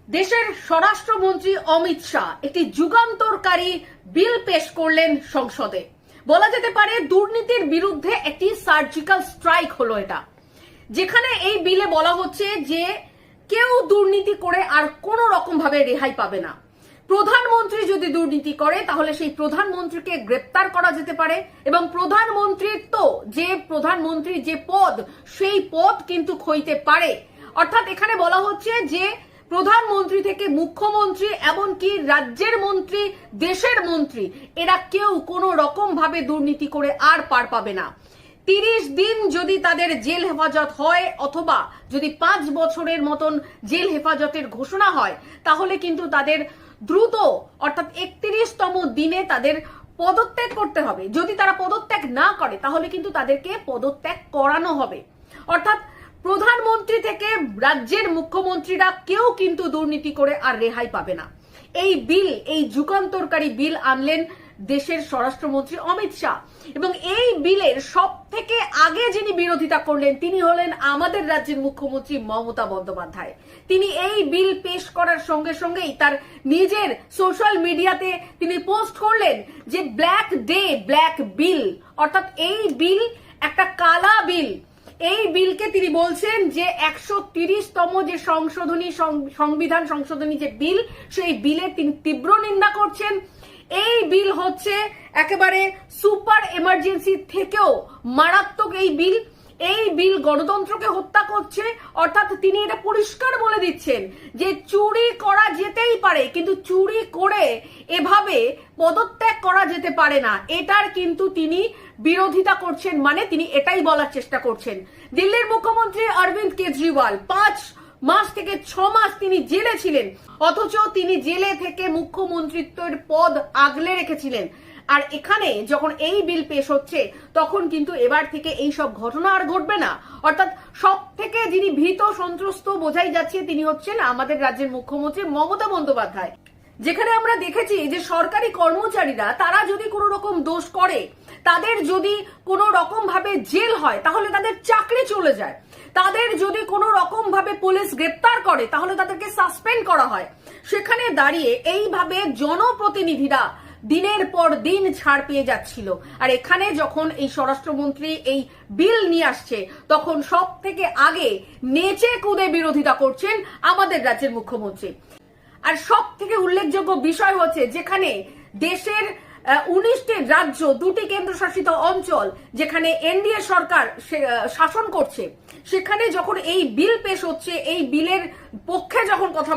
দেশের স্বরাষ্ট্রমন্ত্রী অমিত শাহ একটি যুগান্তরকারী বিল পেশ করলেন সংসদে। বলা যেতে পারে দুর্নীতির বিরুদ্ধে একটি সার্জিক্যাল স্ট্রাইক হলো এটা, যেখানে এই বিলে বলা হচ্ছে যে কেউ দুর্নীতি করে আর কোনো রকম ভাবে রেহাই পাবে না। প্রধানমন্ত্রী যদি দুর্নীতি করে তাহলে সেই প্রধানমন্ত্রীকে গ্রেপ্তার করা যেতে পারে এবং প্রধানমন্ত্রীর যে পদ সেই পদ কিন্তু ক্ষইতে পারে। অর্থাৎ এখানে বলা হচ্ছে যে প্রধানমন্ত্রী থেকে মুখ্যমন্ত্রী এমনকি রাজ্যের মন্ত্রী, দেশের মন্ত্রী, এরা কেউ কোনো রকম ভাবে দুর্নীতি করে আর পার পাবে না। 30 দিন যদি তাদের জেল হেফাজত হয় অথবা যদি 5 বছরের মতন জেল হেফাজতের ঘোষণা হয় তাহলে কিন্তু তাদের দ্রুত অর্থাৎ 31তম দিনে তাদের পদত্যাগ করতে হবে। যদি তারা পদত্যাগ না করে তাহলে কিন্তু তাদেরকে পদত্যাগ করানো হবে। অর্থাৎ প্রধানমন্ত্রী থেকে রাজ্যের মুখ্যমন্ত্রীরা কেউ কিন্তু দুর্নীতি করে আর রেহাই পাবে না। এই যুগান্তরকারী বিল আনলেন দেশের স্বরাষ্ট্রমন্ত্রী অমিত শাহ এবং এই বিলের সব থেকে আগে যিনি বিরোধিতা করলেন তিনি হলেন আমাদের রাজ্যের মুখ্যমন্ত্রী মমতা বন্দ্যোপাধ্যায়। তিনি এই বিল পেশ করার সঙ্গে সঙ্গেই তার নিজের সোশ্যাল মিডিয়াতে তিনি পোস্ট করলেন যে ব্ল্যাক ডে ব্ল্যাক বিল, অর্থাৎ এই বিল একটা কালা বিল। এই বিলকে তিনি বলছেন যে 130তম যে সংবিধান সংশোধনী যে বিল, সেই বিলের তিনি তীব্র নিন্দা করছেন। এই বিল হচ্ছে একেবারে সুপার এমার্জেন্সি থেকেও মারাত্মক এই বিল গণতন্ত্রকে হত্যা করছে। অর্থাৎ তিনি এটা পরিষ্কার বলে দিচ্ছেন যে চুরি করা যেতেই পারে কিন্তু চুরি করে এভাবে পদত্যাগ করা যেতে পারে না, এটার কিন্তু তিনি বিরোধিতা করছেন। মানে তিনি এটাই বলার চেষ্টা করছেন। দিল্লির মুখ্যমন্ত্রী অরবিন্দ কেজরিওয়াল 5 মাস থেকে 6 মাস তিনি জেলে ছিলেন, অথচ তিনি জেলে থেকে মুখ্যমন্ত্রিত্বের পদ আগলে রেখেছিলেন। আর এখানে যখন এই বিল পেশ হচ্ছে তখন কিন্তু এবার থেকে এই সব ঘটনা আর ঘটবে না। অর্থাৎ সব থেকে যিনি ভীত সন্ত্রস্ত বোঝাই যাচ্ছে তিনি হচ্ছেন আমাদের রাজ্যের মুখ্যমন্ত্রী মমতা বন্দ্যোপাধ্যায়। যেখানে আমরা দেখেছি যে সরকারি কর্মচারীরা তারা যদি কোনো রকম দোষ করে, তাদের যদি কোনো রকম ভাবে জেল হয় তাহলে তাদের চাকরি চলে যায়। তাদের যদি কোনো রকম ভাবে পুলিশ গ্রেপ্তার করে তাহলে তাদেরকে সাসপেন্ড করা হয়। সেখানে দাঁড়িয়ে এইভাবে জনপ্রতিনিধিরা দিনের পর দিন ছাড় পেয়ে যাচ্ছিল। আর এখানে যখন এই স্বরাষ্ট্রমন্ত্রী এই বিল নিয়ে আসছে তখন সব থেকে আগে নেচে কুদে বিরোধিতা করছেন আমাদের রাজ্যের মুখ্যমন্ত্রী। আর সব থেকে উল্লেখযোগ্য বিষয় হচ্ছে যেখানে দেশের 19টি রাজ্য, 2টি কেন্দ্রশাসিত অঞ্চল যেখানে এনডিএ সরকার শাসন করছে, সেখানে যখন এই বিল পেশ হচ্ছে, এই বিলের পক্ষে যখন কথা